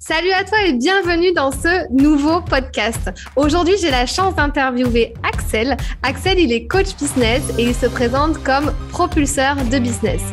Salut à toi et bienvenue dans ce nouveau podcast. Aujourd'hui, j'ai la chance d'interviewer Axel. Axel, il est coach business et il se présente comme propulseur de business.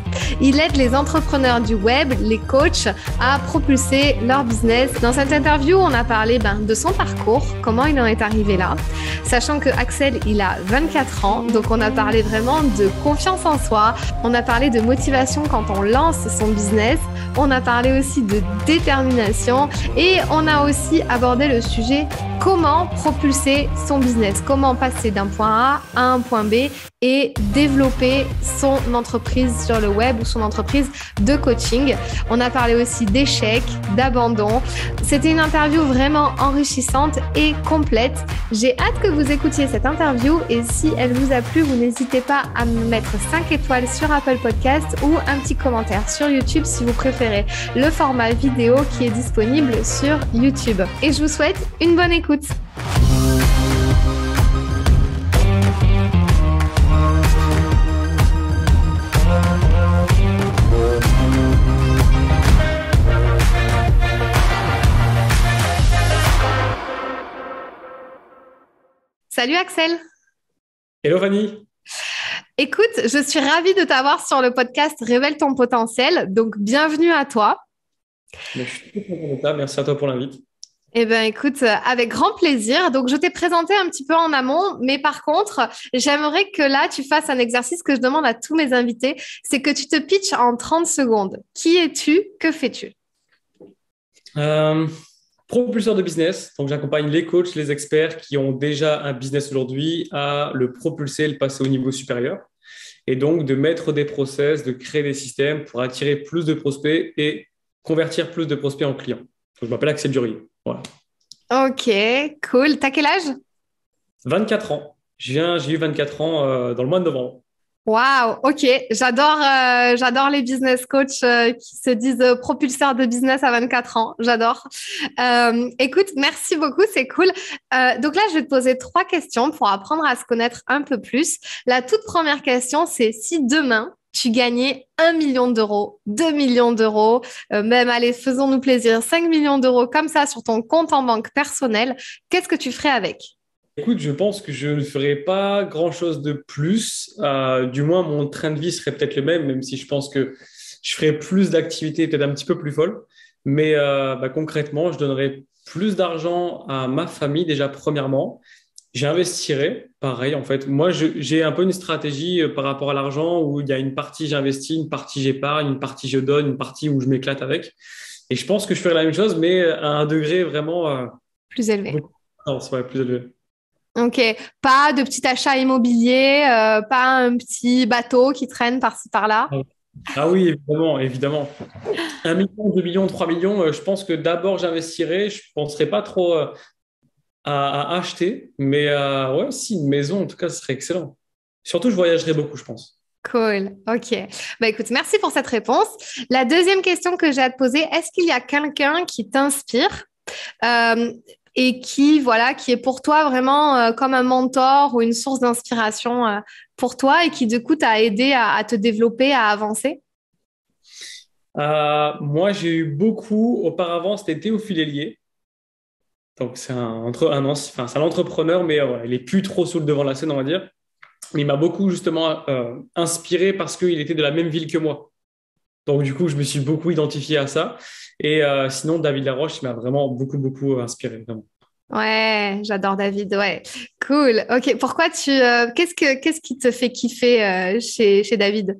Il aide les entrepreneurs du web, les coachs, à propulser leur business. Dans cette interview, on a parlé de son parcours, comment il en est arrivé là. Sachant que Axel, il a 24 ans, donc on a parlé vraiment de confiance en soi. On a parlé de motivation quand on lance son business. On a parlé aussi de détermination et on a aussi abordé le sujet comment propulser son business, comment passer d'un point A à un point B et développer son entreprise sur le web ou son entreprise de coaching. On a parlé aussi d'échecs, d'abandon. C'était une interview vraiment enrichissante et complète. J'ai hâte que vous écoutiez cette interview et si elle vous a plu, vous n'hésitez pas à me mettre 5 étoiles sur Apple Podcast ou un petit commentaire sur YouTube si vous préférez le format vidéo qui est disponible sur YouTube. Et je vous souhaite une bonne écoute. Salut Axel. Hello Fanny. Écoute, je suis ravie de t'avoir sur le podcast Révèle ton potentiel. Donc, bienvenue à toi. Je suis très content de ça. Merci à toi pour l'invite. Eh bien, écoute, avec grand plaisir. Donc, je t'ai présenté un petit peu en amont, mais par contre, j'aimerais que là, tu fasses un exercice que je demande à tous mes invités. C'est que tu te pitches en 30 secondes. Qui es-tu? Que fais-tu? Propulseur de business. Donc, j'accompagne les coachs, les experts qui ont déjà un business aujourd'hui à le propulser, le passer au niveau supérieur. Et donc, de mettre des process, de créer des systèmes pour attirer plus de prospects et convertir plus de prospects en clients. Donc, je m'appelle Axel Durier. Voilà. Ok, cool. T'as quel âge? 24 ans. J'ai eu 24 ans dans le mois de novembre. Waouh, ok. J'adore les business coachs qui se disent propulseurs de business à 24 ans. J'adore. Écoute, merci beaucoup, c'est cool. Donc là, je vais te poser 3 questions pour apprendre à se connaître un peu plus. La toute première question, c'est si demain, tu gagnais 1 million d'euros, 2 millions d'euros, même, allez, faisons-nous plaisir, 5 millions d'euros comme ça sur ton compte en banque personnel, qu'est-ce que tu ferais avec? Écoute, je pense que je ne ferai pas grand-chose de plus. Du moins, mon train de vie serait peut-être le même si je pense que je ferais plus d'activités, peut-être un petit peu plus folles. Mais concrètement, je donnerais plus d'argent à ma famille, déjà, premièrement. J'investirais, pareil, en fait. Moi, j'ai un peu une stratégie par rapport à l'argent où il y a une partie j'investis, une partie j'épargne, une partie je donne, une partie où je m'éclate avec. Et je pense que je ferais la même chose, mais à un degré vraiment Plus élevé. beaucoup plus élevé. Ok, pas de petit achat immobilier, pas un petit bateau qui traîne par-ci par-là. Ah oui, évidemment, évidemment. 1 million, 2 millions, 3 millions, je pense que d'abord j'investirais, je ne penserais pas trop à acheter, mais ouais, si, une maison, en tout cas, ce serait excellent. Surtout, je voyagerais beaucoup, je pense. Cool, ok. Écoute, merci pour cette réponse. La deuxième question que j'ai à te poser, est-ce qu'il y a quelqu'un qui t'inspire euh, et qui est pour toi vraiment comme un mentor ou une source d'inspiration pour toi et qui du coup t'a aidé à te développer, à avancer? Moi, j'ai eu beaucoup, auparavant, c'était Théophile Hélier. Donc, c'est un entrepreneur, mais ouais, il est plus trop sous le devant de la scène, on va dire. Mais il m'a beaucoup, justement, inspiré parce qu'il était de la même ville que moi. Donc, du coup, je me suis beaucoup identifié à ça. Et sinon, David Laroche, il m'a vraiment beaucoup, beaucoup inspiré, vraiment. Ouais, j'adore David. Ouais, cool. Ok, qu'est-ce qui te fait kiffer chez David?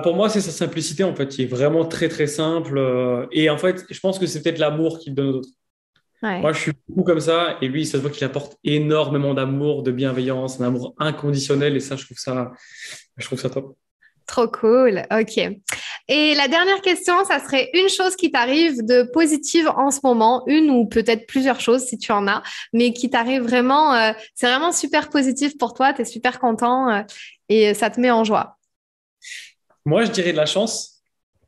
Pour moi, c'est sa simplicité, en fait, qui est vraiment très, très simple. Et en fait, je pense que c'est peut-être l'amour qu'il donne aux autres. Moi, Ouais, je suis beaucoup comme ça. Et lui, ça se voit qu'il apporte énormément d'amour, de bienveillance, un amour inconditionnel. Et ça, je trouve ça top. trop cool. Ok. Et la dernière question, ça serait une chose qui t'arrive de positive en ce moment, une ou peut-être plusieurs choses si tu en as, mais qui t'arrive vraiment, c'est vraiment super positif pour toi, tu es super content et ça te met en joie. Moi, je dirais de la chance.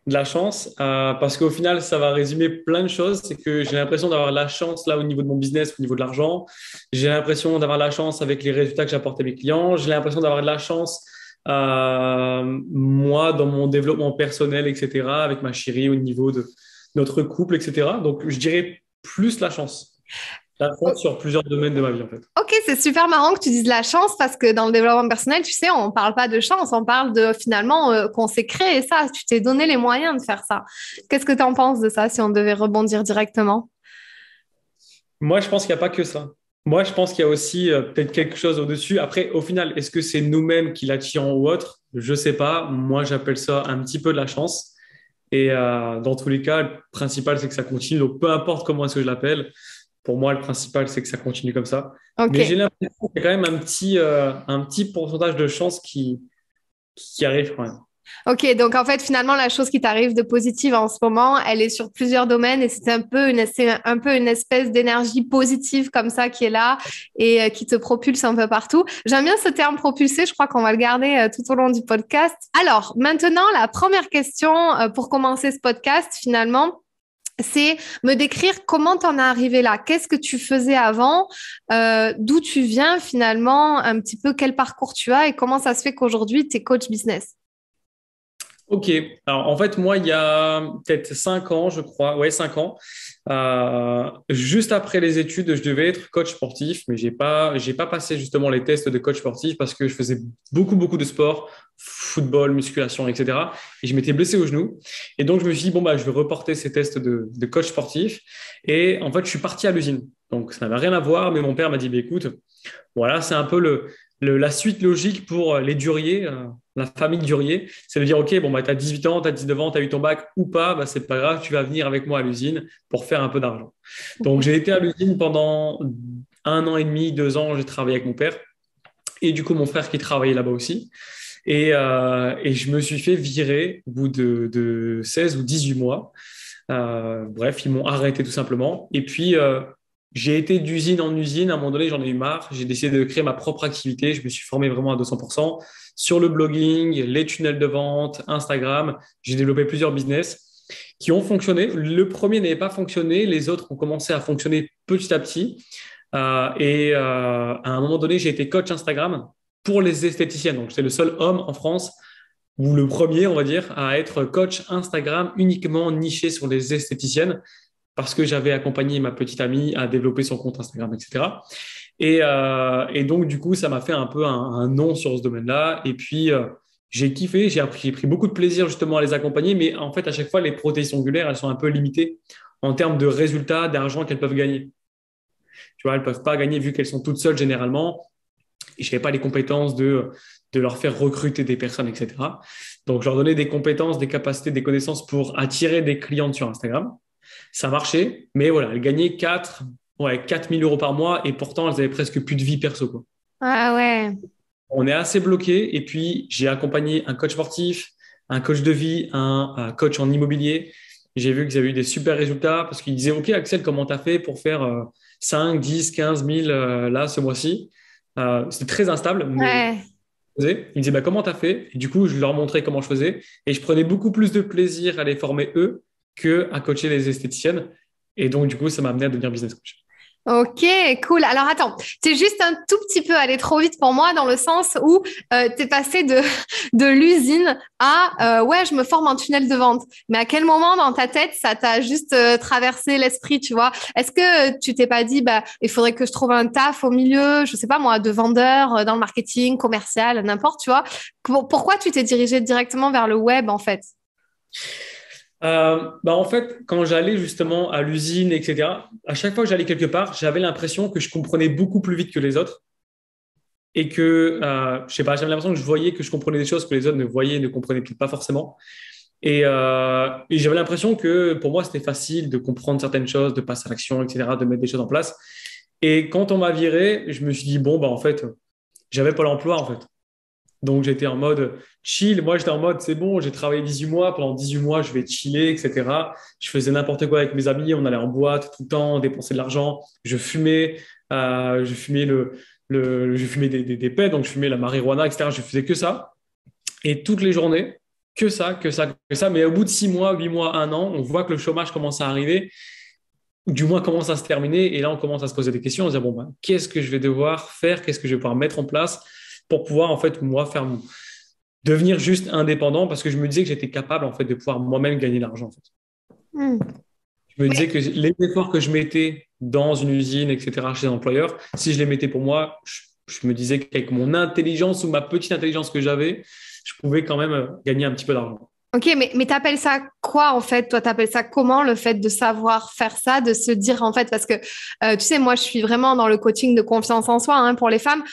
De la chance, parce qu'au final, ça va résumer plein de choses. C'est que j'ai l'impression d'avoir la chance là au niveau de mon business, au niveau de l'argent. J'ai l'impression d'avoir la chance avec les résultats que j'apporte à mes clients. J'ai l'impression d'avoir de la chance, moi, dans mon développement personnel, etc., avec ma chérie, au niveau notre couple, etc. Donc, je dirais plus la chance. La chance sur plusieurs domaines de ma vie, en fait. Ok, c'est super marrant que tu dises la chance parce que dans le développement personnel, tu sais, on parle pas de chance, on parle de finalement qu'on s'est créé ça, tu t'es donné les moyens de faire ça. Qu'est-ce que tu en penses de ça si on devait rebondir directement? Moi, je pense qu'il n'y a pas que ça. Moi, je pense qu'il y a aussi peut-être quelque chose au-dessus. Après, au final, est-ce que c'est nous-mêmes qui l'attirons ou autre? Je sais pas. Moi, j'appelle ça un petit peu de la chance. Et dans tous les cas, le principal, c'est que ça continue. Donc, peu importe comment est-ce que je l'appelle, pour moi, le principal, c'est que ça continue comme ça. Ok. Mais j'ai l'impression qu'il y a quand même un petit pourcentage de chance qui arrive quand même. Ok, donc en fait, finalement, la chose qui t'arrive de positive en ce moment, elle est sur plusieurs domaines et c'est un peu une espèce d'énergie positive comme ça qui est là et qui te propulse un peu partout. J'aime bien ce terme propulser, je crois qu'on va le garder tout au long du podcast. Alors, maintenant, la première question pour commencer ce podcast, finalement, c'est me décrire comment t'en es arrivé là. Qu'est-ce que tu faisais avant? D'où tu viens finalement? Un petit peu quel parcours tu as et comment ça se fait qu'aujourd'hui, tu es coach business? Ok, alors en fait, moi, il y a peut-être 5 ans, je crois, ouais, 5 ans, juste après les études, je devais être coach sportif, mais j'ai pas passé justement les tests de coach sportif parce que je faisais beaucoup de sport, football, musculation, etc. Et je m'étais blessé au genou. Et donc, je me suis dit, bon, bah, je vais reporter ces tests de coach sportif. Et en fait, je suis parti à l'usine. Donc, ça n'avait rien à voir, mais mon père m'a dit, bah, écoute, voilà, c'est un peu la suite logique pour les duriers, la famille Durier. C'est de dire, OK, bon, bah, tu as 18 ans, tu as 19 ans, tu as eu ton bac ou pas, bah, c'est pas grave, tu vas venir avec moi à l'usine pour faire un peu d'argent. Donc, j'ai été à l'usine pendant 1 an et demi, 2 ans, j'ai travaillé avec mon père et du coup, mon frère qui travaillait là-bas aussi. Et je me suis fait virer au bout de 16 ou 18 mois. Bref, ils m'ont arrêté tout simplement. Et puis, j'ai été d'usine en usine. À un moment donné, j'en ai eu marre. J'ai décidé de créer ma propre activité. Je me suis formé vraiment à 200% sur le blogging, les tunnels de vente, Instagram. J'ai développé plusieurs business qui ont fonctionné. Le premier n'avait pas fonctionné. Les autres ont commencé à fonctionner petit à petit. À un moment donné, j'ai été coach Instagram pour les esthéticiennes. Donc, j'étais le seul homme en France ou le premier, on va dire, à être coach Instagram uniquement niché sur les esthéticiennes parce que j'avais accompagné ma petite amie à développer son compte Instagram, etc. Et donc, du coup, ça m'a fait un peu un nom sur ce domaine-là. Et puis, j'ai kiffé, j'ai pris beaucoup de plaisir justement à les accompagner, mais en fait, à chaque fois, les prothèses ongulaires, elles sont un peu limitées en termes de résultats, d'argent qu'elles peuvent gagner. Tu vois, elles ne peuvent pas gagner vu qu'elles sont toutes seules généralement. Et je n'avais pas les compétences de leur faire recruter des personnes, etc. Donc, je leur donnais des compétences, des capacités, des connaissances pour attirer des clientes sur Instagram. Ça marchait, mais voilà, elles gagnaient 4 000 euros par mois et pourtant, elles avaient presque plus de vie perso, quoi. Ah ouais. On est assez bloqué. Et puis, j'ai accompagné un coach sportif, un coach de vie, un coach en immobilier. J'ai vu qu'ils avaient eu des super résultats parce qu'ils disaient, OK, Axel, comment tu as fait pour faire 5, 10, 15 000 là ce mois-ci? C'était très instable, mais Ouais. ils disaient, bah, comment tu as fait? Et du coup, je leur montrais comment je faisais. Et je prenais beaucoup plus de plaisir à les former eux qu'à coacher les esthéticiennes. Et donc, du coup, ça m'a amené à devenir business coach. Ok, cool. Alors attends, t'es juste un tout petit peu allé trop vite pour moi dans le sens où t'es passé de l'usine à ouais, je me forme en tunnel de vente. Mais à quel moment dans ta tête ça t'a juste traversé l'esprit, tu vois? Est-ce que tu t'es pas dit bah il faudrait que je trouve un taf au milieu, je sais pas moi, de vendeur dans le marketing, commercial, n'importe, tu vois? Pourquoi tu t'es dirigé directement vers le web en fait? Bah en fait, quand j'allais justement à l'usine, etc., à chaque fois que j'allais quelque part, j'avais l'impression que je comprenais beaucoup plus vite que les autres et que, je sais pas, j'avais l'impression que je voyais que je comprenais des choses que les autres ne voyaient, ne comprenaient peut-être pas forcément. Et j'avais l'impression que pour moi, c'était facile de comprendre certaines choses, de passer à l'action, etc., de mettre des choses en place. Et quand on m'a viré, je me suis dit, bon, bah en fait, j'avais pas l'emploi, en fait. Donc, j'étais en mode chill. Moi, j'étais en mode, c'est bon, j'ai travaillé 18 mois. Pendant 18 mois, je vais chiller, etc. Je faisais n'importe quoi avec mes amis. On allait en boîte tout le temps, on dépensait de l'argent. Je fumais je fumais des pets, donc je fumais la marijuana, etc. Je faisais que ça. Et toutes les journées, que ça, que ça, que ça. Mais au bout de 6 mois, 8 mois, 1 an, on voit que le chômage commence à arriver, ou du moins commence à se terminer. Et là, on commence à se poser des questions. On se dit, bon, ben, qu'est-ce que je vais devoir faire? Qu'est-ce que je vais pouvoir mettre en place pour pouvoir, en fait, moi, devenir juste indépendant parce que je me disais que j'étais capable, en fait, de pouvoir moi-même gagner de l'argent, en fait. Hmm. Je me disais Mais que les efforts que je mettais dans une usine, etc., chez un employeur, si je les mettais pour moi, je me disais qu'avec mon intelligence ou ma petite intelligence que j'avais, je pouvais quand même gagner un petit peu d'argent. Ok, mais t'appelles ça quoi en fait? Toi, t'appelles ça comment le fait de savoir faire ça, de se dire en fait, parce que tu sais, moi, je suis vraiment dans le coaching de confiance en soi hein, pour les femmes.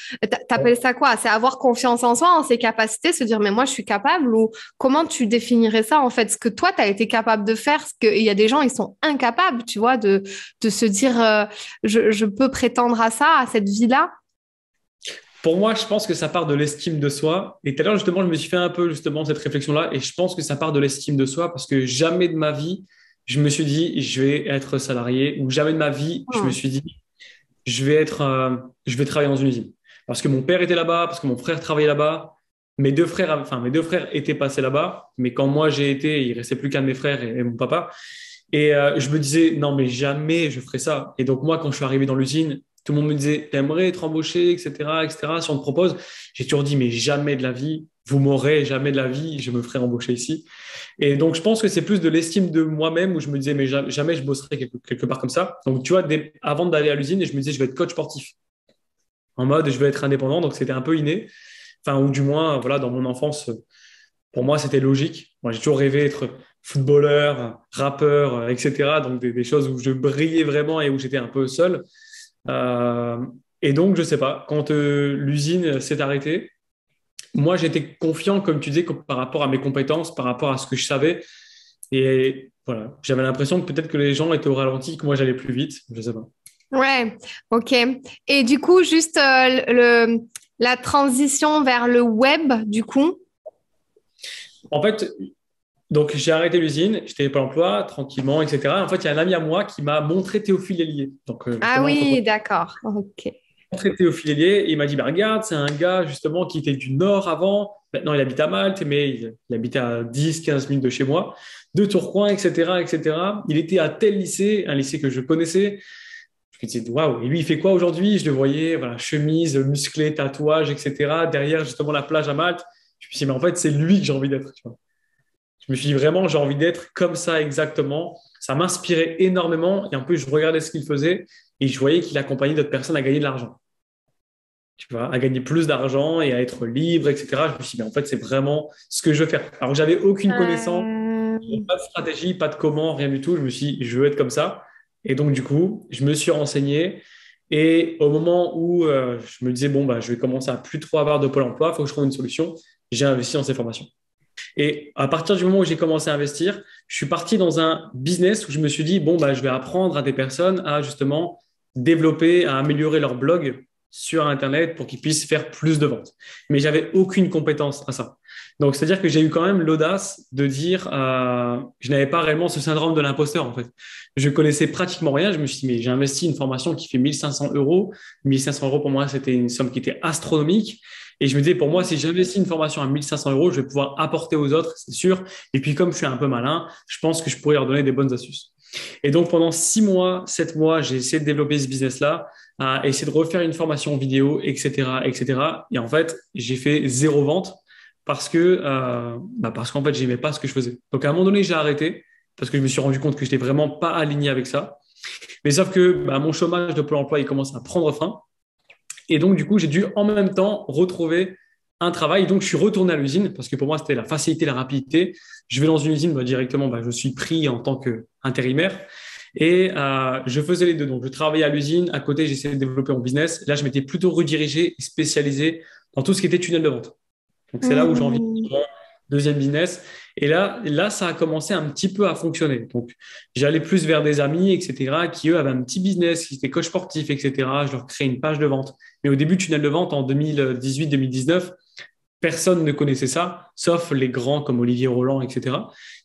T'appelles ça quoi? C'est avoir confiance en soi, en ses capacités, se dire mais moi, je suis capable ou comment tu définirais ça en fait? Ce que toi, t'as été capable de faire, ce qu'il y a des gens, ils sont incapables, tu vois, de se dire je peux prétendre à ça, à cette vie-là. Pour moi, je pense que ça part de l'estime de soi. Et tout à l'heure, justement, je me suis fait un peu justement cette réflexion-là. Et je pense que ça part de l'estime de soi parce que jamais de ma vie, je me suis dit, je vais être salarié. Ou jamais de ma vie, je me Hmm. suis dit, je vais travailler dans une usine. Parce que mon père était là-bas, parce que mon frère travaillait là-bas. Mes deux frères étaient passés là-bas. Mais quand moi j'ai été, il restait plus qu'un de mes frères et mon papa. Et je me disais, non, mais jamais je ferai ça. Et donc, moi, quand je suis arrivé dans l'usine, tout le monde me disait, t'aimerais être embauché, etc., etc., si on te propose. J'ai toujours dit, mais jamais de la vie, vous m'aurez, jamais de la vie, je me ferai embaucher ici. Et donc, je pense que c'est plus de l'estime de moi-même où je me disais, mais jamais je bosserai quelque part comme ça. Donc, tu vois, avant d'aller à l'usine, je me disais, je vais être coach sportif. En mode, je vais être indépendant. Donc, c'était un peu inné. Enfin, ou du moins, voilà, dans mon enfance, pour moi, c'était logique. Moi, j'ai toujours rêvé d'être footballeur, rappeur, etc. Donc, des choses où je brillais vraiment et où j'étais un peu seul. Euh, et donc, je sais pas, quand l'usine s'est arrêtée, moi, j'étais confiant, comme tu disais, par rapport à mes compétences, par rapport à ce que je savais. Et voilà, j'avais l'impression que peut-être que les gens étaient au ralenti, que moi, j'allais plus vite. Je sais pas. Ouais, ok. Et du coup, juste la transition vers le web, du coup. En fait, donc, j'ai arrêté l'usine, j'étais pas emploi, tranquillement, etc. En fait, il y a un ami à moi qui m'a montré Théophile Hélier. Donc, Ah justement, quand on oui, d'accord. Ok. rencontré Théophile Hélier, il m'a dit, bah, regarde, c'est un gars justement qui était du Nord avant. Maintenant, il habite à Malte, mais il habitait à 10-15 minutes de chez moi, de Tourcoing, etc., etc. Il était à tel lycée, un lycée que je connaissais. Je me disais, waouh, et lui, il fait quoi aujourd'hui? Je le voyais, voilà, chemise, musclé, tatouage, etc. Derrière, justement, la plage à Malte. Je me suis dit, mais en fait, c'est lui que j'ai envie d'être. Tu vois. Je me suis dit, vraiment, j'ai envie d'être comme ça exactement. Ça m'inspirait énormément. Et en plus, je regardais ce qu'il faisait et je voyais qu'il accompagnait d'autres personnes à gagner de l'argent. Tu vois, à gagner plus d'argent et à être libre, etc. Je me suis dit, mais en fait, c'est vraiment ce que je veux faire. Alors, j'avais aucune connaissance, Euh, pas de stratégie, pas de comment, rien du tout. Je me suis dit, je veux être comme ça. Et donc, du coup, je me suis renseigné. Et au moment où je me disais, bon, bah, je vais commencer à plus trop avoir de Pôle emploi, il faut que je trouve une solution, j'ai investi dans ces formations. Et à partir du moment où j'ai commencé à investir, je suis parti dans un business où je me suis dit, bon, bah, je vais apprendre à des personnes à justement développer, à améliorer leur blog sur Internet pour qu'ils puissent faire plus de ventes. Mais j'avais aucune compétence à ça. Donc, c'est-à-dire que j'ai eu quand même l'audace de dire, je n'avais pas réellement ce syndrome de l'imposteur, en fait. Je connaissais pratiquement rien. Je me suis dit, mais j'ai investi une formation qui fait 1500 euros. 1500 euros pour moi, c'était une somme qui était astronomique. Et je me disais, pour moi, si j'investis une formation à 1500 euros, je vais pouvoir apporter aux autres, c'est sûr. Et puis, comme je suis un peu malin, je pense que je pourrais leur donner des bonnes astuces. Et donc, pendant 6 mois, 7 mois, j'ai essayé de développer ce business-là, à essayer de refaire une formation vidéo, etc., etc. Et en fait, j'ai fait zéro vente parce qu'en fait, j'aimais pas ce que je faisais. Donc, à un moment donné, j'ai arrêté parce que je me suis rendu compte que j'étais vraiment pas aligné avec ça. Mais sauf que mon chômage de Pôle emploi, il commence à prendre fin. Et donc, du coup, j'ai dû en même temps retrouver un travail. Et donc, je suis retourné à l'usine parce que pour moi, c'était la facilité, la rapidité. Je vais dans une usine, directement, je suis pris en tant qu'intérimaire. Et je faisais les deux. Donc, je travaillais à l'usine. À côté, j'essayais de développer mon business. Là, je m'étais plutôt redirigé et spécialisé dans tout ce qui était tunnel de vente. Donc, c'est là où j'ai envie de hmm. mon deuxième business. Et là, ça a commencé un petit peu à fonctionner. Donc, j'allais plus vers des amis, etc., qui, eux, avaient un petit business, qui étaient coach sportif, etc. Je leur créais une page de vente. Mais au début, tunnel de vente, en 2018-2019, personne ne connaissait ça, sauf les grands comme Olivier Roland, etc.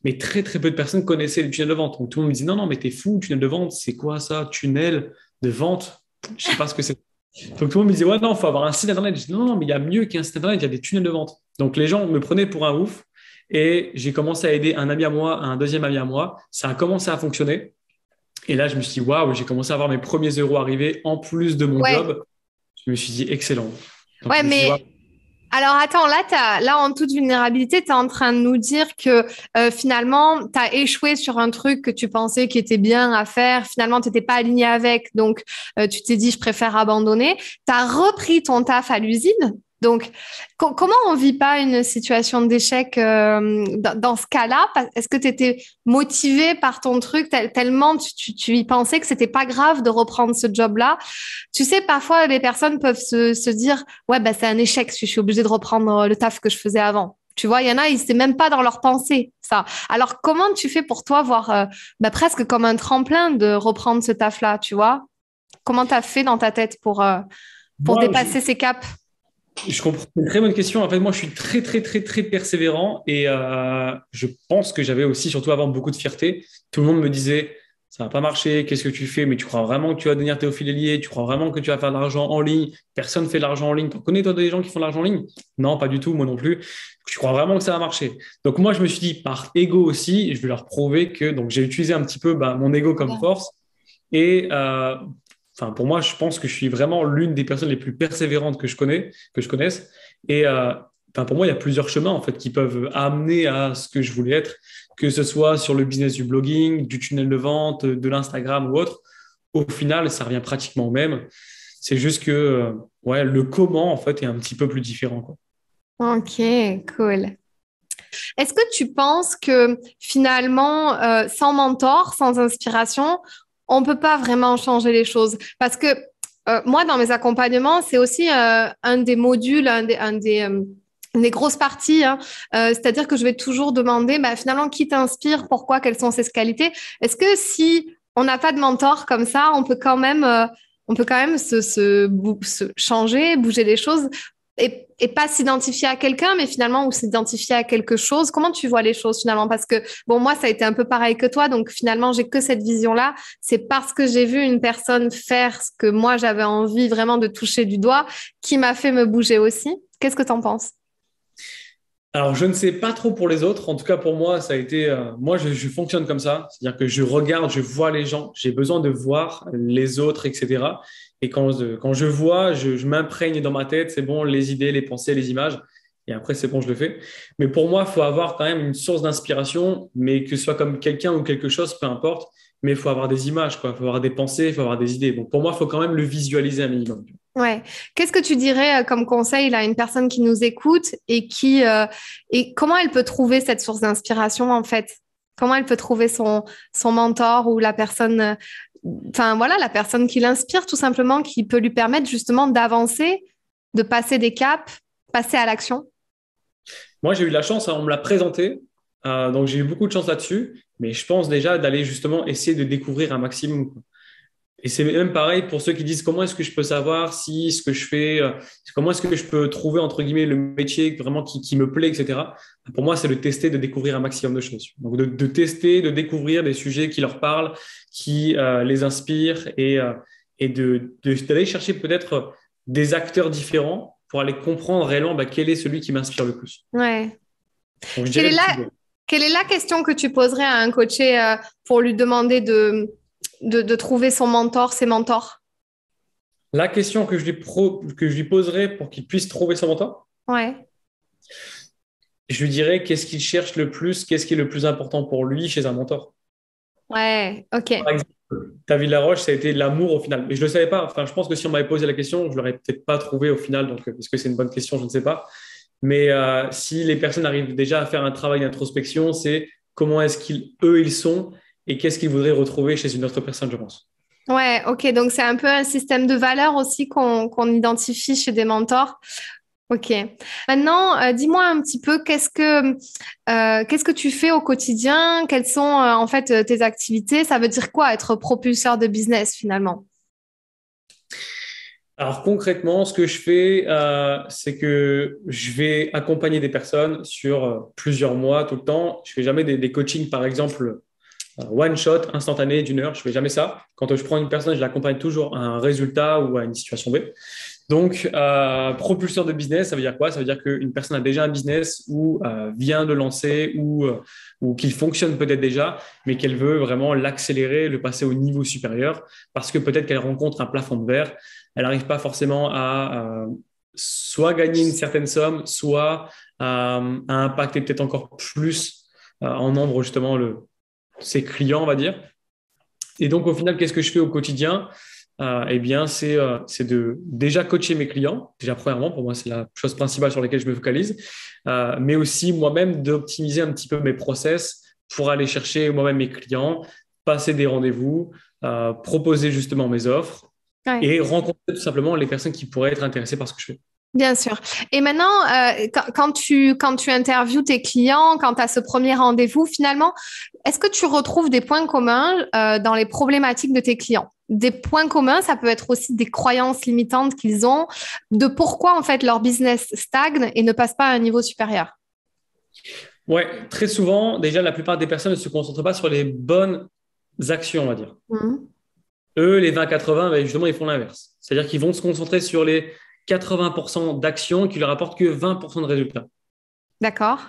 Mais très, très peu de personnes connaissaient les tunnels de vente. Donc, tout le monde me disait, non, non, mais t'es fou, tunnel de vente, c'est quoi ça? Tunnel de vente? Je sais pas ce que c'est. Donc, tout le monde me disait, ouais, non, il faut avoir un site internet. Je dis, non, non, mais il y a mieux qu'un site internet, il y a des tunnels de vente. Donc, les gens me prenaient pour un ouf. Et j'ai commencé à aider un ami à moi, un deuxième ami à moi. Ça a commencé à fonctionner. Et là, je me suis dit, waouh, j'ai commencé à avoir mes premiers euros arrivés en plus de mon Ouais, job. Je me suis dit, excellent. Donc, ouais, je me suis dit, waouh. Alors attends, là en toute vulnérabilité, tu es en train de nous dire que finalement, tu as échoué sur un truc que tu pensais qui était bien à faire. Finalement, tu n'étais pas aligné avec. Donc, tu t'es dit, je préfère abandonner. Tu as repris ton taf à l'usine. Donc, comment on vit pas une situation d'échec dans ce cas-là? Est-ce que tu étais motivé par ton truc tellement tu y pensais que c'était pas grave de reprendre ce job-là? Tu sais, parfois, les personnes peuvent se dire, ouais, bah, c'est un échec si je suis obligée de reprendre le taf que je faisais avant. Tu vois, il y en a, c'est même pas dans leur pensée, ça. Alors, comment tu fais pour toi voir bah, presque comme un tremplin de reprendre ce taf-là, tu vois? Comment tu as fait dans ta tête pour Moi, dépasser ces caps? je comprends. C'est une très bonne question. En fait, moi, je suis très, très, très, très persévérant et je pense que j'avais aussi, surtout avant, beaucoup de fierté. Tout le monde me disait, ça va pas marcher, qu'est-ce que tu fais? Mais tu crois vraiment que tu vas devenir Théophile Hélier? Tu crois vraiment que tu vas faire de l'argent en ligne? Personne ne fait de l'argent en ligne. Tu connais, toi, des gens qui font de l'argent en ligne? Non, pas du tout, moi non plus. Tu crois vraiment que ça va marcher? Donc, moi, je me suis dit, par ego aussi, je vais leur prouver que. Donc, j'ai utilisé un petit peu mon ego comme force. Et enfin, pour moi, je pense que je suis vraiment l'une des personnes les plus persévérantes que je connaisse. Et enfin, pour moi, il y a plusieurs chemins en fait qui peuvent amener à ce que je voulais être, que ce soit sur le business du blogging, du tunnel de vente, de l'Instagram ou autre. Au final, ça revient pratiquement au même. C'est juste que ouais, le comment en fait est un petit peu plus différent, quoi. Ok, cool. Est-ce que tu penses que finalement, sans mentor, sans inspiration, on peut pas vraiment changer les choses? Parce que moi, dans mes accompagnements, c'est aussi un des modules, une des grosses parties, hein. C'est-à-dire que je vais toujours demander, bah, finalement, qui t'inspire, pourquoi, quelles sont ses qualités. Est-ce que si on n'a pas de mentor comme ça, on peut quand même se changer, bouger les choses et pas s'identifier à quelqu'un, mais finalement, ou s'identifier à quelque chose. Comment tu vois les choses finalement? Parce que, bon, moi, ça a été un peu pareil que toi, donc finalement, j'ai que cette vision-là. C'est parce que j'ai vu une personne faire ce que moi, j'avais envie vraiment de toucher du doigt, qui m'a fait me bouger aussi. Qu'est-ce que tu en penses? Alors, je ne sais pas trop pour les autres. En tout cas, pour moi, ça a été. Moi, je fonctionne comme ça. C'est-à-dire que je regarde, je vois les gens. J'ai besoin de voir les autres, etc. Et quand je vois, je m'imprègne dans ma tête. C'est bon, les idées, les pensées, les images. Et après, c'est bon, je le fais. Mais pour moi, il faut avoir quand même une source d'inspiration, mais que ce soit comme quelqu'un ou quelque chose, peu importe. Mais il faut avoir des images, quoi. Il faut avoir des pensées, il faut avoir des idées. Donc, pour moi, il faut quand même le visualiser un minimum. Ouais. Qu'est-ce que tu dirais comme conseil là, à une personne qui nous écoute et comment elle peut trouver cette source d'inspiration en fait? Comment elle peut trouver son mentor ou la personne, enfin voilà, la personne qui l'inspire tout simplement, qui peut lui permettre justement d'avancer, de passer des caps, passer à l'action? Moi, j'ai eu de la chance, hein, on me l'a présenté, donc j'ai eu beaucoup de chance là-dessus, mais je pense déjà d'aller justement essayer de découvrir un maximum, quoi. Et c'est même pareil pour ceux qui disent comment est-ce que je peux savoir si ce que je fais, comment est-ce que je peux trouver entre guillemets le métier vraiment qui me plaît, etc. Pour moi, c'est de tester, de découvrir un maximum de choses. Donc de tester, de découvrir des sujets qui leur parlent, qui les inspirent et d'aller chercher peut-être des acteurs différents pour aller comprendre réellement quel est celui qui m'inspire le plus. Ouais. Donc je Quelle dirais est le la, type. quelle est la question que tu poserais à un coaché pour lui demander de trouver son mentor, ses mentors? La question que je lui poserais pour qu'il puisse trouver son mentor, Ouais. je lui dirais qu'est-ce qu'il cherche le plus, qu'est-ce qui est le plus important pour lui chez un mentor. Ouais, ok. Par exemple, David Laroche, ça a été l'amour au final. Mais je ne le savais pas. Enfin, je pense que si on m'avait posé la question, je ne l'aurais peut-être pas trouvé au final. Donc, est-ce que c'est une bonne question? Je ne sais pas. Mais si les personnes arrivent déjà à faire un travail d'introspection, c'est comment est-ce qu'eux, ils sont et qu'est-ce qu'ils voudraient retrouver chez une autre personne, je pense. Ouais, ok. Donc, c'est un peu un système de valeurs aussi qu'on identifie chez des mentors. Ok. Maintenant, dis-moi un petit peu, qu'est-ce que tu fais au quotidien? Quelles sont en fait tes activités? Ça veut dire quoi être propulseur de business finalement? Alors concrètement, ce que je fais, c'est que je vais accompagner des personnes sur plusieurs mois, tout le temps. Je fais jamais des coachings, par exemple, one shot, instantané, d'une heure. Je fais jamais ça. Quand je prends une personne, je l'accompagne toujours à un résultat ou à une situation B. Donc, propulseur de business, ça veut dire quoi? Ça veut dire qu'une personne a déjà un business ou vient de lancer ou qu'il fonctionne peut-être déjà, mais qu'elle veut vraiment l'accélérer, le passer au niveau supérieur parce que peut-être qu'elle rencontre un plafond de verre. Elle n'arrive pas forcément soit gagner une certaine somme, soit à impacter peut-être encore plus en nombre justement ses clients, on va dire. Et donc, au final, qu'est-ce que je fais au quotidien? Eh bien, c'est de déjà coacher mes clients. Déjà, premièrement, pour moi, c'est la chose principale sur laquelle je me focalise. Mais aussi moi-même d'optimiser un petit peu mes process pour aller chercher moi-même mes clients, passer des rendez-vous, proposer justement mes offres Ouais. et rencontrer tout simplement les personnes qui pourraient être intéressées par ce que je fais. Bien sûr. Et maintenant, quand tu interviews tes clients, quand tu as ce premier rendez-vous, finalement, est-ce que tu retrouves des points communs dans les problématiques de tes clients? Des points communs, ça peut être aussi des croyances limitantes qu'ils ont, de pourquoi en fait leur business stagne et ne passe pas à un niveau supérieur. Ouais, très souvent, déjà, la plupart des personnes ne se concentrent pas sur les bonnes actions, on va dire. Mhm. Eux, les 20-80, ben, justement, ils font l'inverse. C'est-à-dire qu'ils vont se concentrer sur les 80% d'actions qui leur apportent que 20% de résultats. D'accord.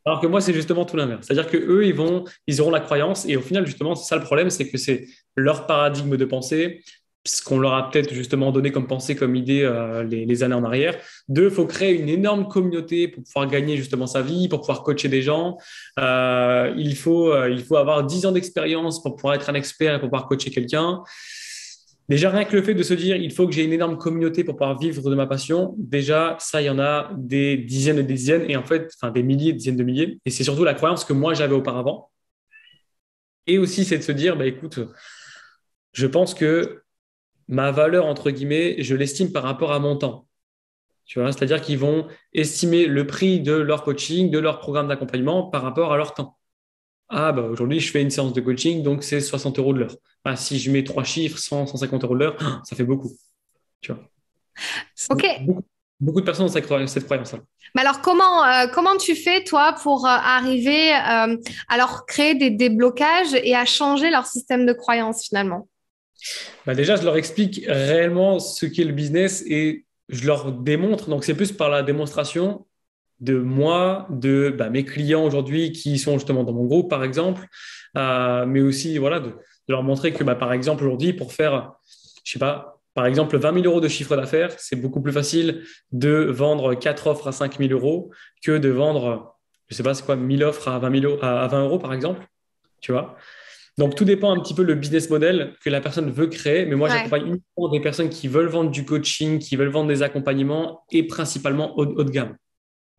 Alors que moi, c'est justement tout l'inverse. C'est-à-dire que eux, ils auront la croyance et au final, justement, c'est ça le problème, c'est que c'est leur paradigme de pensée, ce qu'on leur a peut-être justement donné comme pensée, comme idée les années en arrière. Deux, il faut créer une énorme communauté pour pouvoir gagner justement sa vie, pour pouvoir coacher des gens. Il faut avoir 10 ans d'expérience pour pouvoir être un expert et pour pouvoir coacher quelqu'un. Déjà, rien que le fait de se dire, il faut que j'ai une énorme communauté pour pouvoir vivre de ma passion, déjà, ça, il y en a des dizaines et des dizaines, et en fait, enfin, des milliers, des dizaines de milliers. Et c'est surtout la croyance que moi, j'avais auparavant. Et aussi, c'est de se dire, bah, écoute, je pense que ma valeur, entre guillemets, je l'estime par rapport à mon temps. Tu vois, c'est-à-dire qu'ils vont estimer le prix de leur coaching, de leur programme d'accompagnement par rapport à leur temps. Ah, bah, aujourd'hui, je fais une séance de coaching, donc c'est 60 euros de l'heure. Ah, si je mets trois chiffres, 100, 150 euros de l'heure, ça fait beaucoup. Tu vois. Ok. Beaucoup de personnes ont cette croyance-là. Mais alors, comment tu fais, toi, pour arriver à leur créer des blocages et à changer leur système de croyance, finalement? Bah déjà, je leur explique réellement ce qu'est le business et je leur démontre. Donc, c'est plus par la démonstration de moi, de mes clients aujourd'hui qui sont justement dans mon groupe, par exemple, mais aussi voilà, de leur montrer que, par exemple, aujourd'hui, pour faire, je sais pas, par exemple, 20 000 euros de chiffre d'affaires, c'est beaucoup plus facile de vendre 4 offres à 5 000 euros que de vendre, je sais pas, c'est quoi, 1000 offres à 20 000 à 20 euros, par exemple, tu vois. Donc, tout dépend un petit peu le business model que la personne veut créer. Mais moi, Ouais. j'accompagne uniquement des personnes qui veulent vendre du coaching, qui veulent vendre des accompagnements et principalement haut de gamme.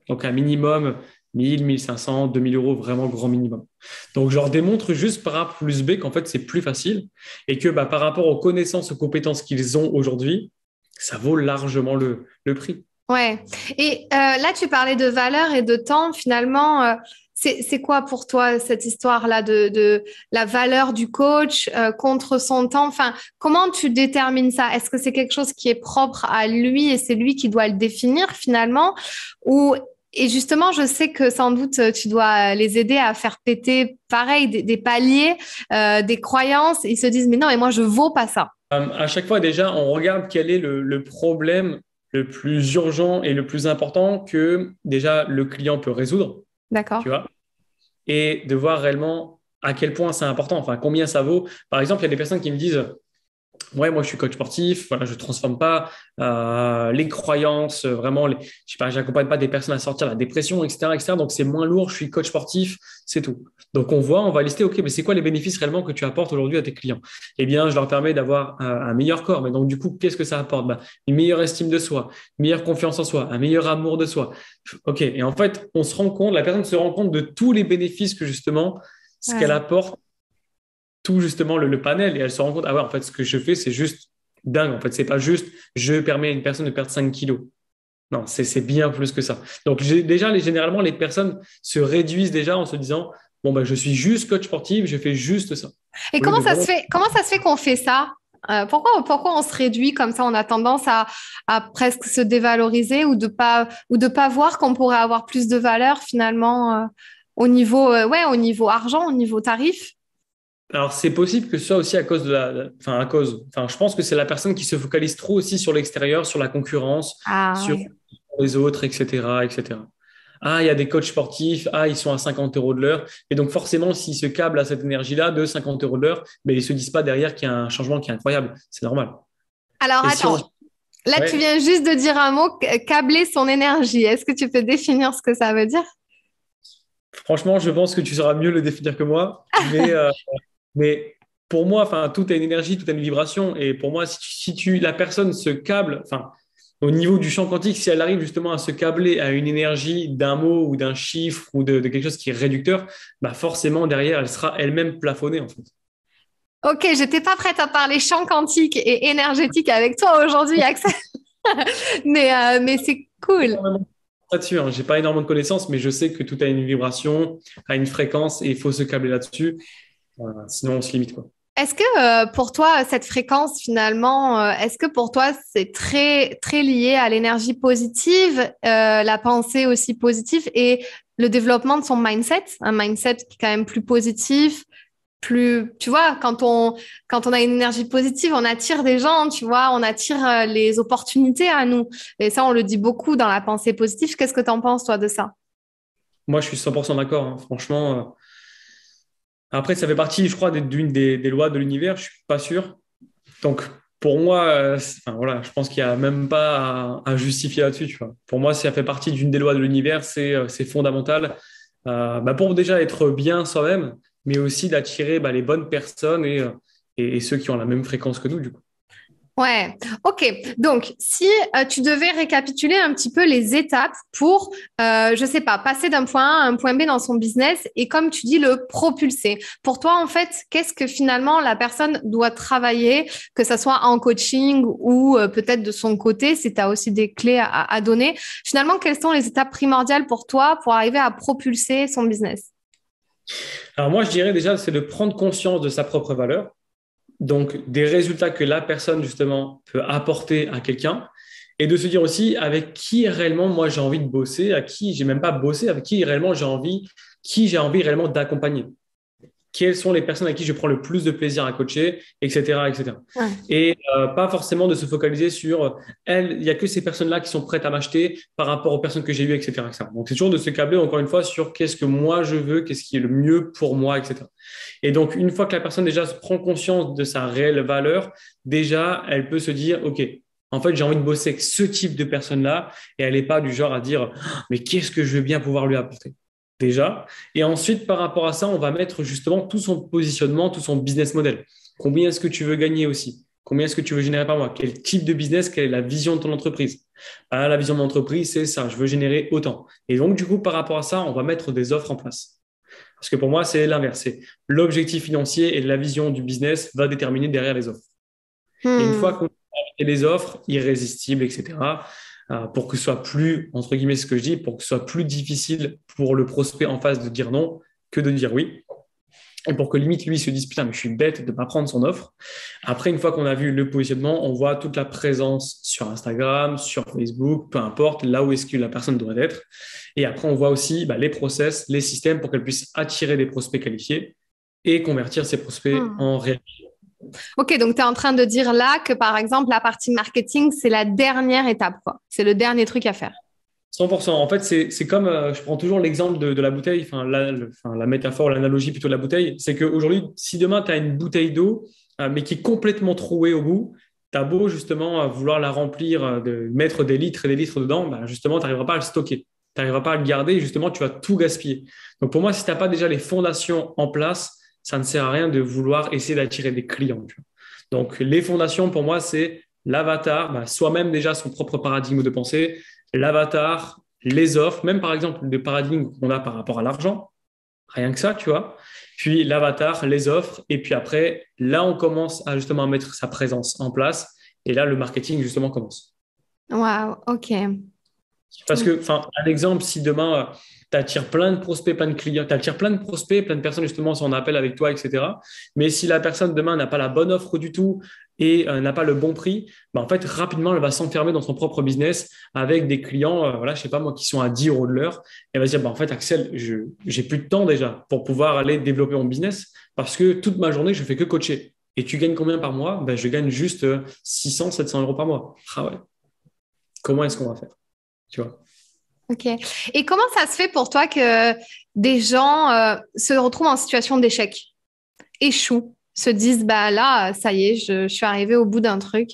Donc, un minimum 1000, 1500, 2000 euros, vraiment grand minimum. Donc, je leur démontre juste par A plus B qu'en fait, c'est plus facile et que par rapport aux connaissances, aux compétences qu'ils ont aujourd'hui, ça vaut largement le prix. Ouais. Et là, tu parlais de valeur et de temps. Finalement, c'est quoi pour toi cette histoire-là de la valeur du coach contre son temps? Enfin, comment tu détermines ça? Est-ce que c'est quelque chose qui est propre à lui et c'est lui qui doit le définir finalement? Ou et justement, je sais que sans doute tu dois les aider à faire péter, pareil, des paliers, des croyances. Ils se disent, mais non, mais moi, je vaux pas ça. À chaque fois, déjà, on regarde quel est le problème le plus urgent et le plus important que déjà le client peut résoudre, tu D'accord? vois, et de voir réellement à quel point c'est important, enfin combien ça vaut. Par exemple, il y a des personnes qui me disent, ouais, moi je suis coach sportif, voilà, je transforme pas les croyances, vraiment, je sais pas, j'accompagne pas des personnes à sortir de la dépression, etc., etc. Donc c'est moins lourd, je suis coach sportif, c'est tout. Donc on va lister, ok, mais c'est quoi les bénéfices réellement que tu apportes aujourd'hui à tes clients? Eh bien, je leur permets d'avoir un meilleur corps. Mais donc du coup, qu'est-ce que ça apporte? Une meilleure estime de soi, une meilleure confiance en soi, un meilleur amour de soi. Ok, et en fait, on se rend compte, la personne se rend compte de tous les bénéfices que justement, ce qu'elle Ouais. apporte tout justement le panel et elle se rend compte, ah ouais, en fait, ce que je fais, c'est juste dingue. En fait, c'est pas juste je permets à une personne de perdre 5 kilos. Non, c'est bien plus que ça. Donc, déjà, généralement, les personnes se réduisent déjà en se disant, bon, je suis juste coach sportif, je fais juste ça. Et Au lieu de vraiment. comment ça se fait qu'on fait ça? Pourquoi on se réduit comme ça? On a tendance à presque se dévaloriser ou de pas voir qu'on pourrait avoir plus de valeur finalement au niveau argent, au niveau tarif. Alors, c'est possible que ce soit aussi à cause enfin, je pense que c'est la personne qui se focalise trop aussi sur l'extérieur, sur la concurrence, Ah sur ouais. les autres, etc., etc. Ah, il y a des coachs sportifs, ah, ils sont à 50 euros de l'heure. Et donc, forcément, s'ils se câblent à cette énergie-là de 50 euros de l'heure, mais ils ne se disent pas derrière qu'il y a un changement qui est incroyable. C'est normal. Alors Et si on. attends, Là, tu Ouais. viens juste de dire un mot, câbler son énergie. Est-ce que tu peux définir ce que ça veut dire? Franchement, je pense que tu sauras mieux le définir que moi. Mais pour moi, enfin, tout a une énergie, tout a une vibration. Et pour moi, la personne se câble, enfin, au niveau du champ quantique, si elle arrive justement à se câbler à une énergie d'un mot ou d'un chiffre ou de quelque chose qui est réducteur, bah forcément, derrière, elle sera elle-même plafonnée, en fait. Ok, j'étais pas prête à parler champ quantique et énergétique avec toi aujourd'hui, Axel. Mais c'est cool. Énormément là-dessus, hein. J'ai pas énormément de connaissances, mais je sais que tout a une vibration, a une fréquence et il faut se câbler là-dessus. Sinon, on se limite, quoi. Est-ce que pour toi, cette fréquence finalement, est-ce que pour toi, c'est très, très lié à l'énergie positive, la pensée aussi positive et le développement de son mindset, un mindset qui est quand même plus positif, plus, tu vois, quand on a une énergie positive, on attire des gens, tu vois, on attire les opportunités à nous. Et ça, on le dit beaucoup dans la pensée positive. Qu'est-ce que tu en penses, toi, de ça? Moi, je suis 100% d'accord, hein. Franchement, après, ça fait partie, je crois, d'une des lois de l'univers. Je suis pas sûr. Donc, pour moi, enfin, voilà, je pense qu'il n'y a même pas à justifier là-dessus, tu vois. Pour moi, ça fait partie d'une des lois de l'univers, c'est fondamental bah, pour déjà être bien soi-même, mais aussi d'attirer bah, les bonnes personnes et ceux qui ont la même fréquence que nous, du coup. Ouais, ok. Donc, si tu devais récapituler un petit peu les étapes pour, je sais pas, passer d'un point A à un point B dans son business et comme tu dis, le propulser. Pour toi, en fait, qu'est-ce que finalement la personne doit travailler, que ça soit en coaching ou peut-être de son côté, si tu as aussi des clés à donner. Finalement, quelles sont les étapes primordiales pour toi pour arriver à propulser son business? Alors moi, je dirais déjà, c'est de prendre conscience de sa propre valeur, donc des résultats que la personne, justement, peut apporter à quelqu'un, et de se dire aussi avec qui réellement moi j'ai envie de bosser, à qui j'ai même pas bossé, avec qui j'ai envie réellement d'accompagner. Quelles sont les personnes à qui je prends le plus de plaisir à coacher, etc., etc. Ouais. Et pas forcément de se focaliser sur il n'y a que ces personnes-là qui sont prêtes à m'acheter par rapport aux personnes que j'ai eues, etc., etc. Donc c'est toujours de se câbler encore une fois sur qu'est-ce que moi je veux, qu'est-ce qui est le mieux pour moi, etc. Et donc une fois que la personne déjà prend conscience de sa réelle valeur, déjà elle peut se dire ok. En fait, j'ai envie de bosser avec ce type de personne-là et elle n'est pas du genre à dire mais qu'est-ce que je vais bien pouvoir lui apporter déjà. Et ensuite, par rapport à ça, on va mettre justement tout son positionnement, tout son business model. Combien est-ce que tu veux gagner aussi? Combien est-ce que tu veux générer par mois? Quel type de business? Quelle est la vision de ton entreprise? Ah, la vision de mon entreprise, c'est ça. Je veux générer autant. Et donc, du coup, par rapport à ça, on va mettre des offres en place. Parce que pour moi, c'est l'inverse. C'est l'objectif financier et la vision du business va déterminer derrière les offres. Et une fois Hmm. qu'on a les offres irrésistibles, etc., pour que ce soit plus, entre guillemets, ce que je dis, pour que ce soit plus difficile pour le prospect en face de dire non que de dire oui. Et pour que limite, lui, se dise, putain, mais je suis bête de ne pas prendre son offre. Après, une fois qu'on a vu le positionnement, on voit toute la présence sur Instagram, sur Facebook, peu importe, là où est-ce que la personne doit être. Et après, on voit aussi bah, les process, les systèmes pour qu'elle puisse attirer des prospects qualifiés et convertir ces prospects Hmm. en réels. Ok, donc tu es en train de dire là que par exemple, la partie marketing, c'est la dernière étape, quoi. C'est le dernier truc à faire. 100%. En fait, c'est comme, je prends toujours l'exemple de la bouteille, enfin la métaphore, l'analogie plutôt de la bouteille. C'est qu'aujourd'hui, si demain tu as une bouteille d'eau, mais qui est complètement trouée au bout, tu as beau justement vouloir la remplir, de mettre des litres et des litres dedans, bah, justement, tu n'arriveras pas à le stocker. Tu n'arriveras pas à le garder et justement, tu vas tout gaspiller. Donc pour moi, si tu n'as pas déjà les fondations en place, ça ne sert à rien de vouloir essayer d'attirer des clients, tu vois. Donc les fondations, pour moi, c'est l'avatar, bah, soi-même déjà son propre paradigme de pensée, l'avatar, les offres, même par exemple le paradigme qu'on a par rapport à l'argent, rien que ça, tu vois. Puis l'avatar, les offres, et puis après, là, on commence à justement mettre sa présence en place, et là, le marketing justement commence. Waouh, ok. Parce que, enfin, un exemple, si demain, tu attires plein de prospects, plein de clients, tu attires plein de prospects, plein de personnes justement sont en appel avec toi, etc. Mais si la personne demain n'a pas la bonne offre du tout et n'a pas le bon prix, bah, en fait, rapidement, elle va s'enfermer dans son propre business avec des clients, voilà, je sais pas moi, qui sont à 10 euros de l'heure. Elle va se dire, bah, en fait, Axel, je j'ai plus de temps déjà pour pouvoir aller développer mon business parce que toute ma journée, je fais que coacher. Et tu gagnes combien par mois? Ben, je gagne juste 600, 700 euros par mois. Ah ouais, comment est-ce qu'on va faire? Tu vois? Ok. Et comment ça se fait pour toi que des gens se retrouvent en situation d'échec, échouent, se disent, bah là, ça y est, je suis arrivée au bout d'un truc.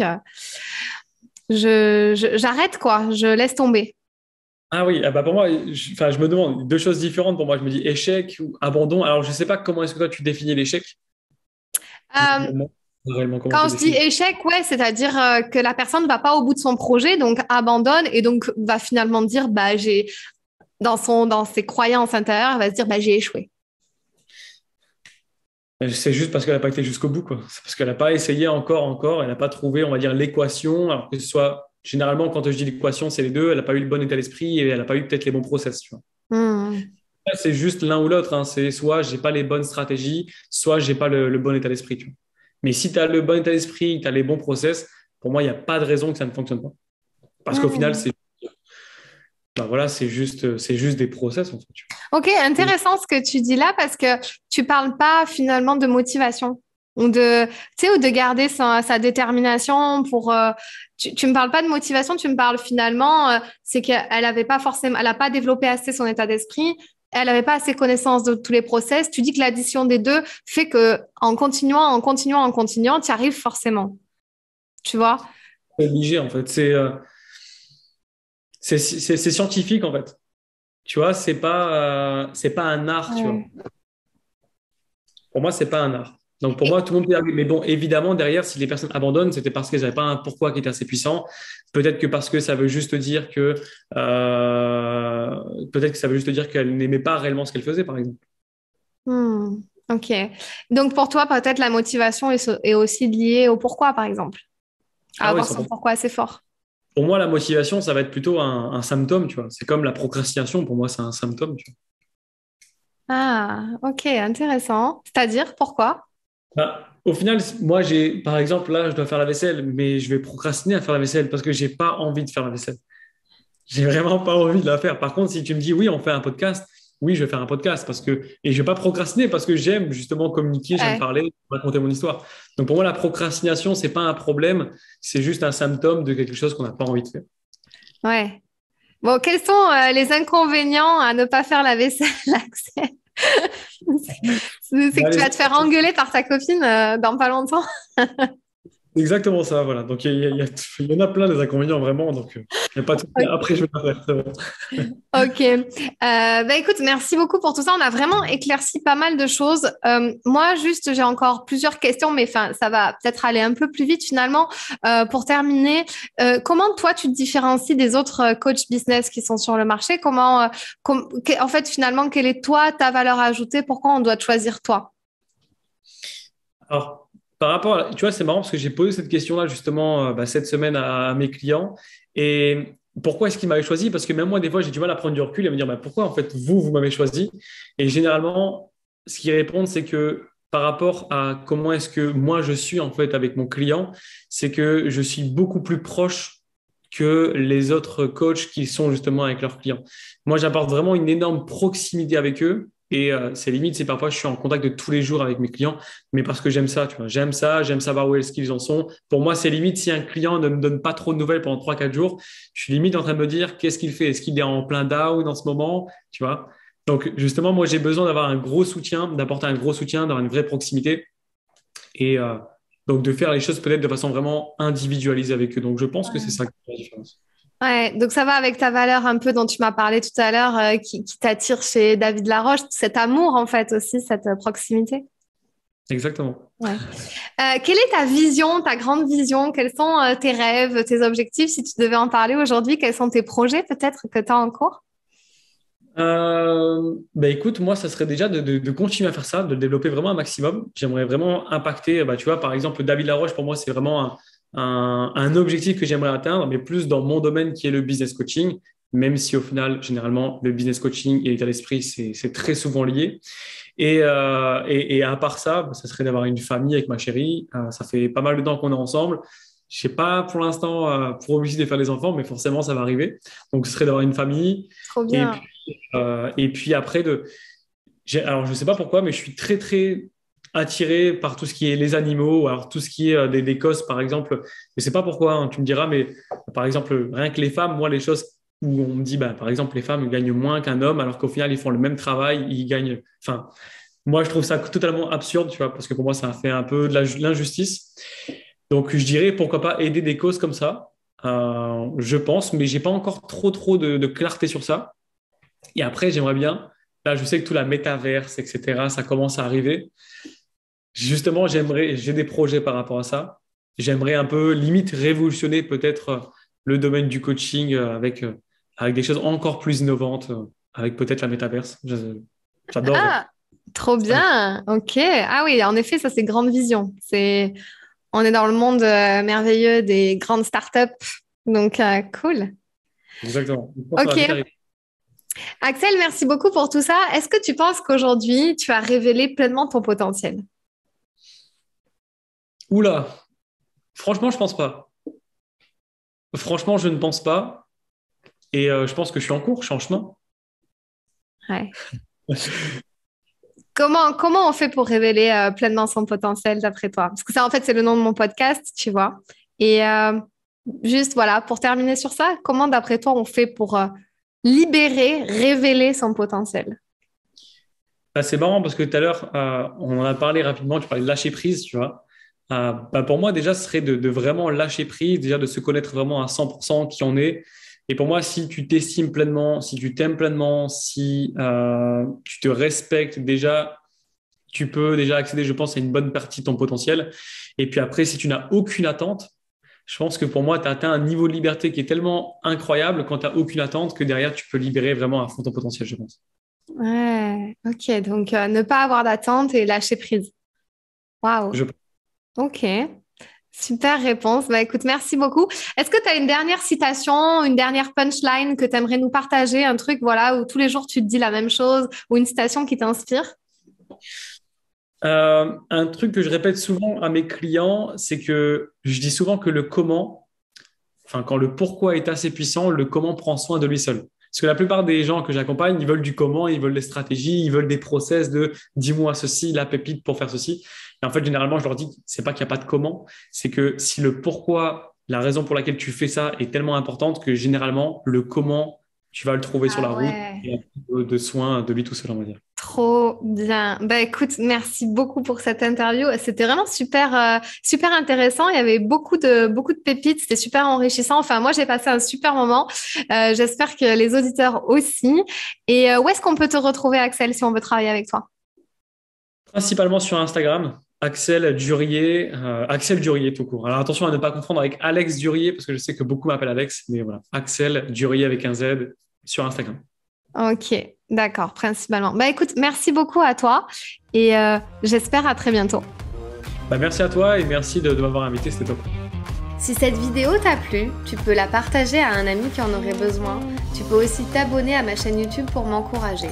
j'arrête quoi, je laisse tomber. Ah oui, ah bah pour moi, enfin, je me demande deux choses différentes pour moi. Je me dis échec ou abandon. Alors, je ne sais pas comment est-ce que toi tu définis l'échec. Euh, Réellement, réellement, comment tu Quand le je dis définis? échec, ouais, c'est-à-dire que la personne ne va pas au bout de son projet, donc abandonne et donc va finalement dire, bah, dans ses croyances intérieures, elle va se dire, bah, j'ai échoué. C'est juste parce qu'elle n'a pas été jusqu'au bout, quoi. C'est parce qu'elle n'a pas essayé encore, elle n'a pas trouvé, on va dire, l'équation. Alors que ce soit, généralement, quand je dis l'équation, c'est les deux. Elle n'a pas eu le bon état d'esprit et elle n'a pas eu peut-être les bons process, tu vois. Hmm. C'est juste l'un ou l'autre, hein. C'est soit j'ai pas les bonnes stratégies, soit j'ai pas le bon état d'esprit, tu vois. Mais si tu as le bon état d'esprit, tu as les bons process, pour moi, il n'y a pas de raison que ça ne fonctionne pas. Parce qu'au final, Hmm. bah voilà, c'est juste des process, en fait, tu Ok, vois. intéressant ce que tu dis là parce que tu parles pas finalement de motivation ou de, tu sais, ou de garder sa détermination pour. Tu me parles pas de motivation, tu me parles finalement, c'est qu'elle avait pas forcément, elle a pas développé assez son état d'esprit, elle avait pas assez connaissance de tous les process. Tu dis que l'addition des deux fait que en continuant, tu y arrives forcément. Tu vois? C'est obligé, en fait. C'est scientifique, en fait. Tu vois, c'est pas un art, tu vois. Ouais. Pour moi, c'est pas un art. Donc pour moi, tout le monde peut y arriver. Mais bon, évidemment, derrière, si les personnes abandonnent, c'était parce qu'elles n'avaient pas un pourquoi qui était assez puissant. Peut-être que parce que ça veut juste dire que euh, peut-être que ça veut juste dire qu'elles n'aimaient pas réellement ce qu'elles faisaient, par exemple. Hmm. Ok. Donc pour toi, peut-être la motivation est aussi liée au pourquoi, par exemple, à Ah oui, avoir ça. son pourquoi assez fort. Pour moi, la motivation, ça va être plutôt un symptôme, tu vois. C'est comme la procrastination, pour moi, c'est un symptôme, tu vois. Ah, ok, intéressant. C'est-à-dire, pourquoi? Bah, au final, moi, par exemple, là, je dois faire la vaisselle, mais je vais procrastiner à faire la vaisselle parce que j'ai pas envie de faire la vaisselle. J'ai vraiment pas envie de la faire. Par contre, si tu me dis oui, on fait un podcast, oui, je vais faire un podcast et je vais pas procrastiner parce que j'aime justement communiquer, j'aime Ouais, parler, raconter mon histoire. Donc pour moi, la procrastination, c'est pas un problème, c'est juste un symptôme de quelque chose qu'on n'a pas envie de faire. ouais. Bon, quels sont les inconvénients à ne pas faire la vaisselle, Axel? C'est Bah, que tu vas te faire engueuler par ta copine dans pas longtemps. c'est exactement ça, voilà. Donc il y en a plein des inconvénients vraiment, donc il n'y a pas de souci. Après, je vais la faire, c'est bon. Ok. Bah écoute, merci beaucoup pour tout ça. On a vraiment éclairci pas mal de choses. Moi, juste, j'ai encore plusieurs questions, mais enfin, ça va peut-être aller un peu plus vite finalement. Pour terminer, comment toi tu te différencies des autres coachs business qui sont sur le marché? En fait, finalement, quelle est toi ta valeur ajoutée? Pourquoi on doit te choisir toi? Alors, par rapport tu vois, c'est marrant parce que j'ai posé cette question-là justement bah, cette semaine à mes clients. Et pourquoi est-ce qu'ils m'avaient choisi? Parce que même moi, des fois, j'ai du mal à prendre du recul et à me dire bah, pourquoi en fait vous m'avez choisi? Et généralement, ce qu'ils répondent, c'est que par rapport à comment est-ce que moi je suis en fait avec mon client, c'est que je suis beaucoup plus proche que les autres coachs qui sont justement avec leurs clients. Moi, j'apporte vraiment une énorme proximité avec eux. Et c'est limite, c'est parfois je suis en contact de tous les jours avec mes clients, mais parce que j'aime ça, tu vois. J'aime savoir où est-ce qu'ils en sont. Pour moi, c'est limite si un client ne me donne pas trop de nouvelles pendant 3 4 jours, je suis limite en train de me dire qu'est-ce qu'il fait? Est-ce qu'il est en plein down en ce moment? Tu vois? Donc, justement, moi, j'ai besoin d'avoir un gros soutien, d'apporter un gros soutien, d'avoir une vraie proximité et donc de faire les choses peut-être de façon vraiment individualisée avec eux. Donc, je pense que c'est ça qui fait la différence. Ouais, donc ça va avec ta valeur un peu dont tu m'as parlé tout à l'heure, qui t'attire chez David Laroche, cet amour en fait aussi, cette proximité. Exactement. Ouais. Quelle est ta vision, ta grande vision? Quels sont tes rêves, tes objectifs? Si tu devais en parler aujourd'hui, quels sont tes projets peut-être que tu as en cours? Bah écoute, moi, ça serait déjà de continuer à faire ça, de le développer vraiment un maximum. J'aimerais vraiment impacter, bah, tu vois, par exemple, David Laroche, pour moi, c'est vraiment un objectif que j'aimerais atteindre, mais plus dans mon domaine qui est le business coaching, même si au final, généralement, le business coaching et l'état d'esprit, c'est très souvent lié. Et à part ça, bah, ça serait d'avoir une famille avec ma chérie. Ça fait pas mal de temps qu'on est ensemble. Je sais pas pour l'instant pour obligé de faire des enfants, mais forcément, ça va arriver. Donc, ce serait d'avoir une famille. Trop Et bien. et puis après, alors je ne sais pas pourquoi, mais je suis très, très attiré par tout ce qui est les animaux, ou alors tout ce qui est des causes, par exemple. Je ne sais pas pourquoi, hein, tu me diras, mais par exemple, rien que les femmes, moi, les choses où on me dit, bah, par exemple, les femmes gagnent moins qu'un homme, alors qu'au final, ils font le même travail, ils gagnent. Enfin, moi, je trouve ça totalement absurde, tu vois, parce que pour moi, ça fait un peu de l'injustice. Donc, je dirais, pourquoi pas aider des causes comme ça, je pense, mais j'ai pas encore trop de clarté sur ça. Et après, j'aimerais bien, là, je sais que tout la métaverse, etc., ça commence à arriver. Justement, j'ai des projets par rapport à ça. J'aimerais un peu, limite, révolutionner peut-être le domaine du coaching avec des choses encore plus innovantes, avec peut-être la métaverse. J'adorerais. Ah, trop bien. Ok. Ah oui, en effet, ça, c'est grande vision. On est dans le monde merveilleux des grandes startups. Donc, cool. Exactement. Je pense que ça va vite Ok. arriver. Axel, merci beaucoup pour tout ça. Est-ce que tu penses qu'aujourd'hui, tu as révélé pleinement ton potentiel? Oula, franchement, je pense pas. Franchement, je ne pense pas. Et je pense que je suis en cours, je suis en chemin. Ouais. Comment on fait pour révéler pleinement son potentiel d'après toi? Parce que ça, en fait, c'est le nom de mon podcast, tu vois. Et juste, voilà, pour terminer sur ça, comment d'après toi on fait pour libérer, révéler son potentiel? Ah, c'est marrant parce que tout à l'heure, on en a parlé rapidement, tu parlais de lâcher prise, tu vois. Pour moi, déjà, ce serait de vraiment lâcher prise, déjà de se connaître vraiment à 100% qui on est. Et pour moi, si tu t'estimes pleinement, si tu t'aimes pleinement, si tu te respectes déjà, tu peux déjà accéder, je pense, à une bonne partie de ton potentiel. Et puis après, si tu n'as aucune attente, je pense que pour moi, tu as atteint un niveau de liberté qui est tellement incroyable quand tu n'as aucune attente que derrière, tu peux libérer vraiment à fond ton potentiel, je pense. Ouais, ok. Donc, ne pas avoir d'attente et lâcher prise. Waouh. Je Ok. Super réponse. Bah, écoute, merci beaucoup. Est-ce que tu as une dernière citation, une dernière punchline que tu aimerais nous partager, un truc, voilà, où tous les jours tu te dis la même chose, ou une citation qui t'inspire? Un truc que je répète souvent à mes clients, c'est que je dis souvent que le comment, enfin, quand le pourquoi est assez puissant, le comment prend soin de lui seul. Parce que la plupart des gens que j'accompagne, ils veulent du comment, ils veulent des stratégies, ils veulent des process de dis-moi ceci, la pépite pour faire ceci. Et en fait, généralement, je leur dis, c'est pas qu'il n'y a pas de comment, c'est que si le pourquoi, la raison pour laquelle tu fais ça est tellement importante que généralement, le comment, tu vas le trouver sur la Ah route ouais. et un peu de soin de lui tout seul, on va dire. Trop bien. Bah écoute, merci beaucoup pour cette interview. C'était vraiment super, super intéressant. Il y avait beaucoup de pépites. C'était super enrichissant. Enfin, moi, j'ai passé un super moment. J'espère que les auditeurs aussi. Et où est-ce qu'on peut te retrouver, Axel, si on veut travailler avec toi? Principalement sur Instagram, Axel Durier tout court. Alors attention à ne pas confondre avec Alex Durier, parce que je sais que beaucoup m'appellent Alex, mais voilà, Axel Durier avec un Z sur Instagram. Ok, d'accord, principalement. Bah écoute, merci beaucoup à toi et j'espère à très bientôt. Bah, merci à toi et merci de m'avoir invité, c'était top. Si cette vidéo t'a plu, tu peux la partager à un ami qui en aurait besoin. Tu peux aussi t'abonner à ma chaîne YouTube pour m'encourager.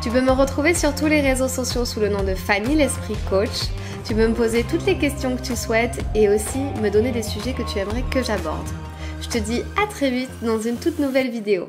Tu peux me retrouver sur tous les réseaux sociaux sous le nom de Fanny l'Esprit Coach. Tu peux me poser toutes les questions que tu souhaites et aussi me donner des sujets que tu aimerais que j'aborde. Je te dis à très vite dans une toute nouvelle vidéo.